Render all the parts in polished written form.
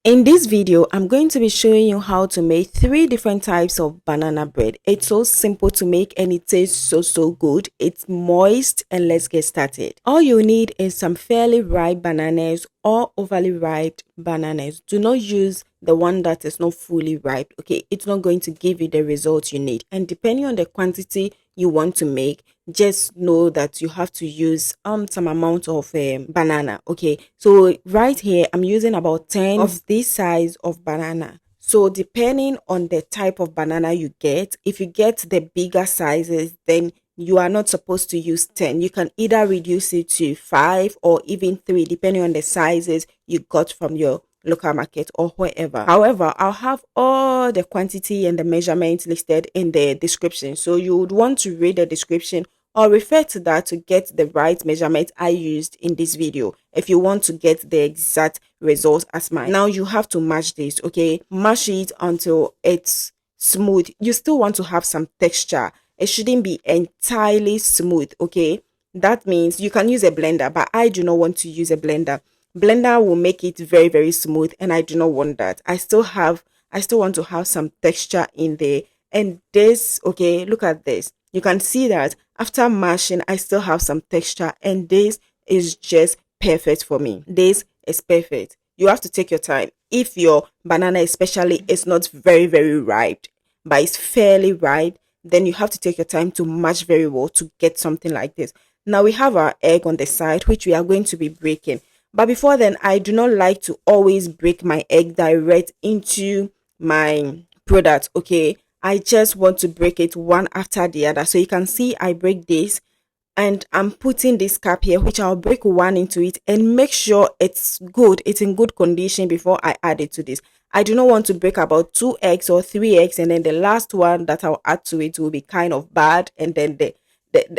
In this video, I'm going to be showing you how to make 3 different types of banana bread. It's so simple to make and it tastes so good. It's moist, and let's get started. All you need is some fairly ripe bananas or overly ripe bananas. Do not use the one that is not fully ripe. Okay, it's not going to give you the results you need. And depending on the quantity you want to make, just know that you have to use some amount of banana. Okay, so right here I'm using about 10 of this size of banana. So depending on the type of banana you get, if you get the bigger sizes, then you are not supposed to use 10. You can either reduce it to 5 or even 3, depending on the sizes you got from your local market or wherever. However, I'll have all the quantity and the measurements listed in the description, so you would want to read the description or refer to that to get the right measurement I used in this video if you want to get the exact results as mine. Now you have to mash this. Okay, mash it until it's smooth. You still want to have some texture. It shouldn't be entirely smooth. Okay, that means you can use a blender, but I do not want to use a blender. Blender will make it very smooth, and I do not want that. I still want to have some texture in there. And this, okay, look at this. You can see that after mashing, I still have some texture, and this is just perfect for me. This is perfect. You have to take your time. If your banana especially is not very ripe, but it's fairly ripe, then you have to take your time to mash very well to get something like this. Now we have our egg on the side, which we are going to be breaking. But before then, I do not like to always break my egg direct into my product. Okay, I just want to break it one after the other. So you can see I break this, and I'm putting this cap here, which I'll break one into it and make sure it's good, it's in good condition before I add it to this. I do not want to break about 2 eggs or 3 eggs, and then the last one that I'll add to it will be kind of bad, and then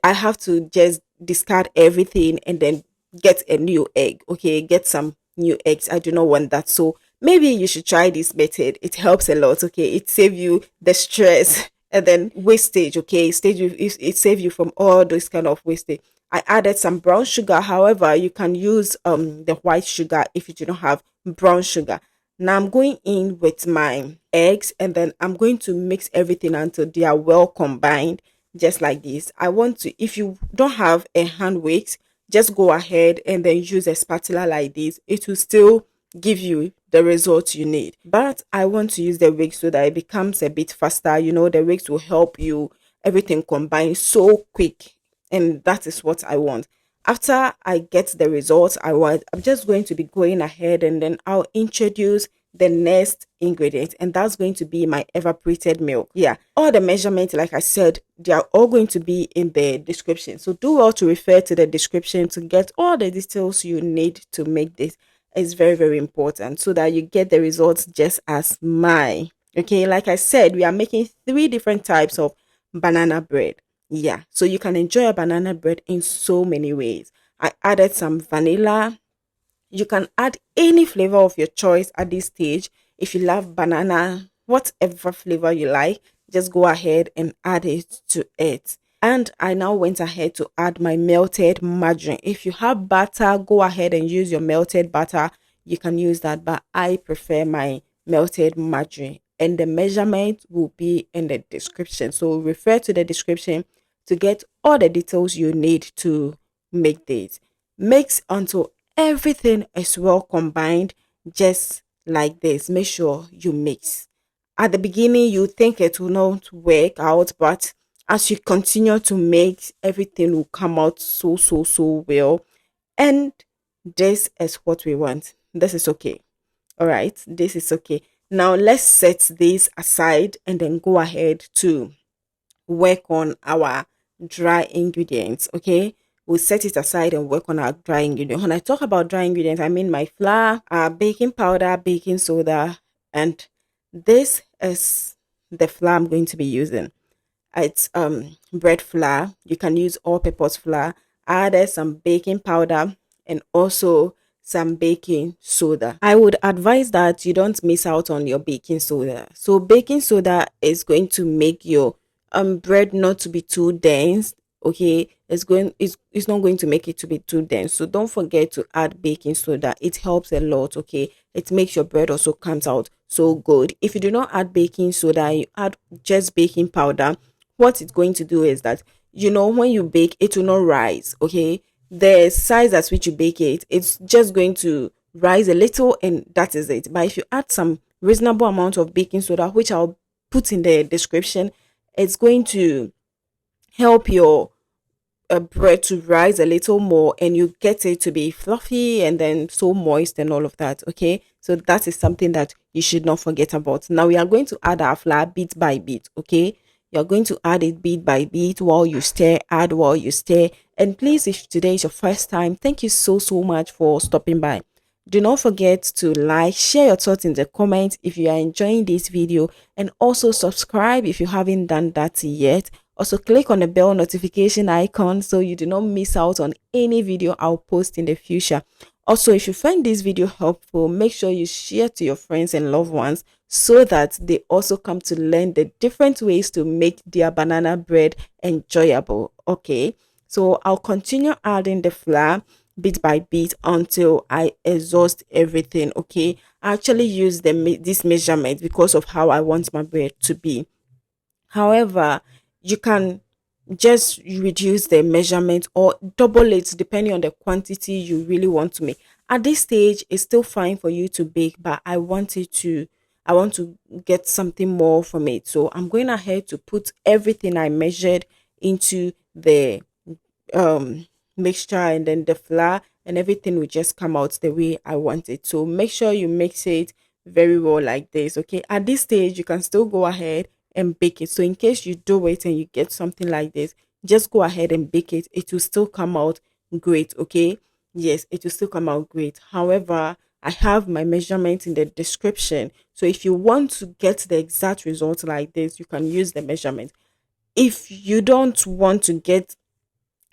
I have to just discard everything and then get a new egg. Okay, get some new eggs. I do not want that. So maybe you should try this method. It helps a lot. Okay, it saves you the stress and then wastage. Okay, it saves you from all those kind of wastage. I added some brown sugar. However, you can use the white sugar if you do not have brown sugar. Now I'm going in with my eggs, and then I'm going to mix everything until they are well combined, just like this. I want to, if you don't have a hand whisk, just go ahead and then use a spatula like this. It will still give you the results you need, but I want to use the whisk so that it becomes a bit faster. You know, the whisk will help you everything combine so quick, and that is what I want. After I get the results I want, I'm just going to be going ahead, and then I'll introduce the next ingredient, and that's going to be my evaporated milk. Yeah, all the measurements, like I said, they are all going to be in the description, so do well to refer to the description to get all the details you need to make this. Is very important, so that you get the results just as mine. Okay, like I said, we are making 3 different types of banana bread. Yeah, so you can enjoy a banana bread in so many ways. I added some vanilla. You can add any flavor of your choice at this stage. If you love banana, whatever flavor you like, just go ahead and add it to it. And I now went ahead to add my melted margarine. If you have butter, go ahead and use your melted butter. You can use that, but I prefer my melted margarine. And the measurement will be in the description. So refer to the description to get all the details you need to make this. Mix until everything is well combined, just like this. Make sure you mix. At the beginning, you think it will not work out, but as you continue to make, everything will come out so well. And this is what we want. This is okay. All right, this is okay. Now let's set this aside and then go ahead to work on our dry ingredients. Okay, we'll set it aside and work on our dry ingredients. When I talk about dry ingredients, I mean my flour, baking powder, baking soda, and this is the flour I'm going to be using. It's bread flour. You can use all-purpose flour. I added some baking powder and also some baking soda. I would advise that you don't miss out on your baking soda. So baking soda is going to make your bread not to be too dense. Okay, it's not going to make it to be too dense, so don't forget to add baking soda. It helps a lot. Okay, it makes your bread also comes out so good. If you do not add baking soda, you add just baking powder, what it's going to do is that, when you bake, it will not rise. Okay, the size at which you bake it, it's just going to rise a little, and that is it. But if you add some reasonable amount of baking soda, which I'll put in the description, it's going to help your bread to rise a little more, and you get it to be fluffy and then so moist and all of that. Okay, so that is something that you should not forget about. Now we are going to add our flour bit by bit. Okay, you're going to add it bit by bit while you stir, add while you stir. And please, if today is your first time, thank you so much for stopping by. Do not forget to like, share your thoughts in the comments if you are enjoying this video, and also subscribe if you haven't done that yet. Also, click on the bell notification icon so you do not miss out on any video I'll post in the future. Also, if you find this video helpful, make sure you share to your friends and loved ones so that they also come to learn the different ways to make their banana bread enjoyable. Okay, so I'll continue adding the flour bit by bit until I exhaust everything. Okay, I actually use this measurement because of how I want my bread to be. However, you can just reduce the measurement or double it depending on the quantity you really want to make. At this stage, it's still fine for you to bake, but I want to get something more from it. So I'm going ahead to put everything I measured into the mixture, and then the flour and everything will just come out the way I want it. So make sure you mix it very well like this. Okay, at this stage you can still go ahead and bake it. So in case you do it and you get something like this, just go ahead and bake it. It will still come out great. Okay, yes, it will still come out great. However, I have my measurement in the description, so if you want to get the exact result like this, you can use the measurement. If you don't want to get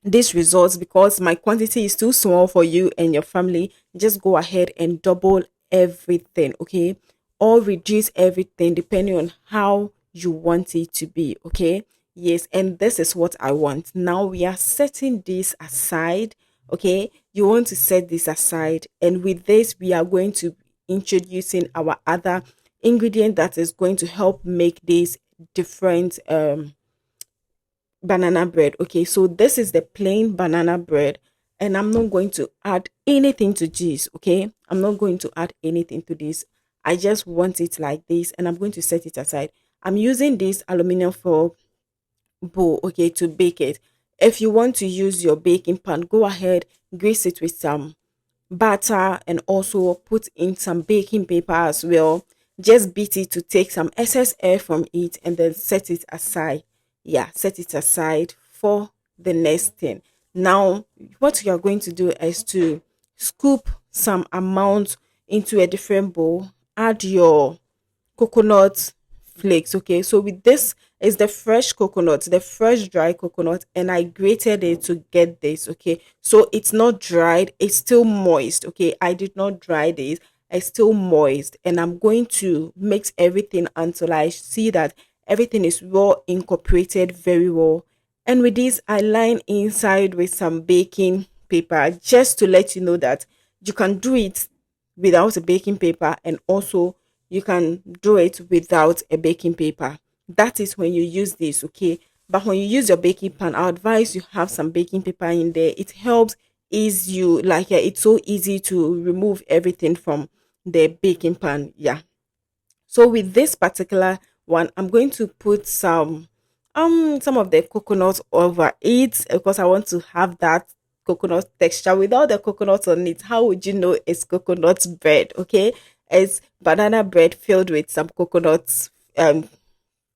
these results because my quantity is too small for you and your family, just go ahead and double everything. Okay, or reduce everything depending on how you want it to be. Okay, yes, and this is what I want. Now we are setting this aside. Okay, you want to set this aside, and with this we are going to introducing our other ingredient that is going to help make this different banana bread. Okay, so this is the plain banana bread, and I'm not going to add anything to this. Okay, I'm not going to add anything to this. I just want it like this, and I'm going to set it aside. I'm using this aluminum foil bowl, okay, to bake it. If you want to use your baking pan, go ahead, grease it with some butter, and also put in some baking paper as well. Just beat it to take some excess air from it, and then set it aside. Yeah, set it aside for the next thing. Now what you are going to do is to scoop some amount into a different bowl, add your coconut flakes. Okay, so with this is the fresh coconut, the fresh dry coconut, and I grated it to get this. Okay, so it's not dried, it's still moist. Okay, I did not dry this, it's still moist, and I'm going to mix everything until I see that everything is well incorporated very well. And with this, I line inside with some baking paper just to let you know that you can do it without a baking paper, and also you can do it without a baking paper. That is when you use this. Okay, but when you use your baking pan, I advise you have some baking paper in there. It helps ease you, like, it's so easy to remove everything from the baking pan. Yeah, so with this particular one, I'm going to put some of the coconut over it because I want to have that coconut texture. Without the coconut on it, how would you know it's coconut bread? Okay, it's banana bread filled with some coconut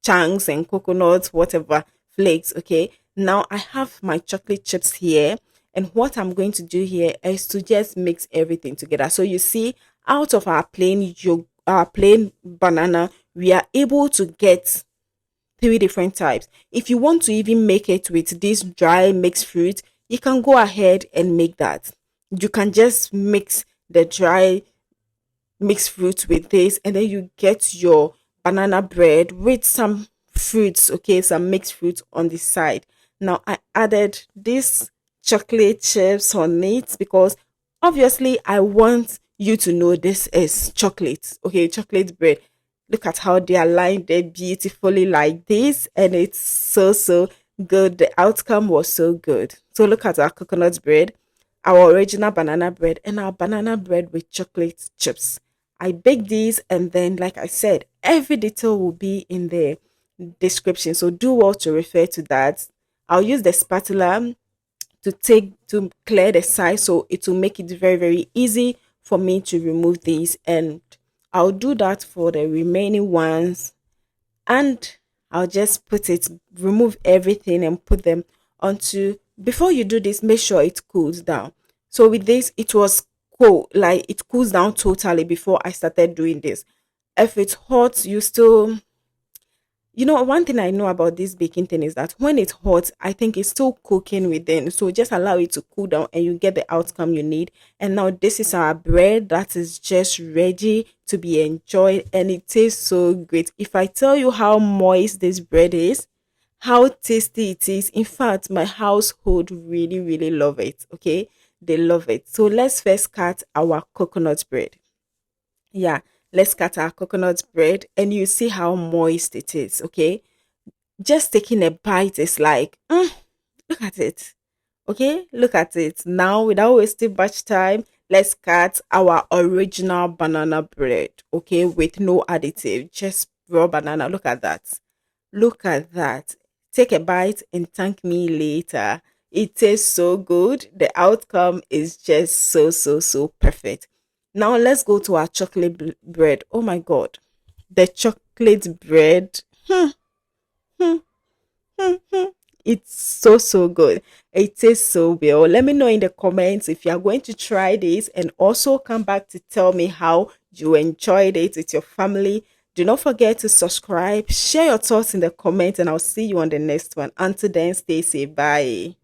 chunks and coconuts, whatever flakes. Okay, now I have my chocolate chips here, and what I'm going to do here is to just mix everything together. So you see, out of our plain banana, we are able to get three different types. If you want to even make it with this dry mixed fruit, you can go ahead and make that. You can just mix the dry mixed fruit with this, and then you get your banana bread with some fruits. Okay, some mixed fruit on the side. Now I added this chocolate chips on it because obviously I want you to know this is chocolate. Okay, chocolate bread. Look at how they are lined there beautifully like this, and it's so so good. The outcome was so good. So look at our coconut bread, our original banana bread, and our banana bread with chocolate chips. I baked these, and then, like I said, every detail will be in the description. So do well to refer to that. I'll use the spatula to clear the side, so it will make it very very easy for me to remove these, and I'll do that for the remaining ones. And I'll just remove everything and put them onto. Before you do this, make sure it cools down. So with this, it was cool, like it cools down totally before I started doing this. If it's hot, one thing I know about this baking thing is that when it's hot, I think it's still cooking within. So just allow it to cool down and you get the outcome you need. And now this is our bread that is just ready to be enjoyed, and it tastes so great. If I tell you how moist this bread is, how tasty it is, in fact, my household really, really love it. Okay, they love it. So let's first cut our coconut bread. Yeah, let's cut our coconut bread, and you see how moist it is. Okay, just taking a bite is like, look at it. Okay, look at it. Now, without wasting much time, let's cut our original banana bread. Okay, with no additive, just raw banana. Look at that. Look at that. Take a bite and thank me later. It tastes so good. The outcome is just so, so, so perfect. Now let's go to our chocolate bread. Oh my god. The chocolate bread. Hmm, hmm, hmm. It's so so good. It tastes so well. Let me know in the comments if you are going to try this, and also come back to tell me how you enjoyed it with your family. Do not forget to subscribe, share your thoughts in the comments, and I'll see you on the next one. Until then, stay safe. Bye.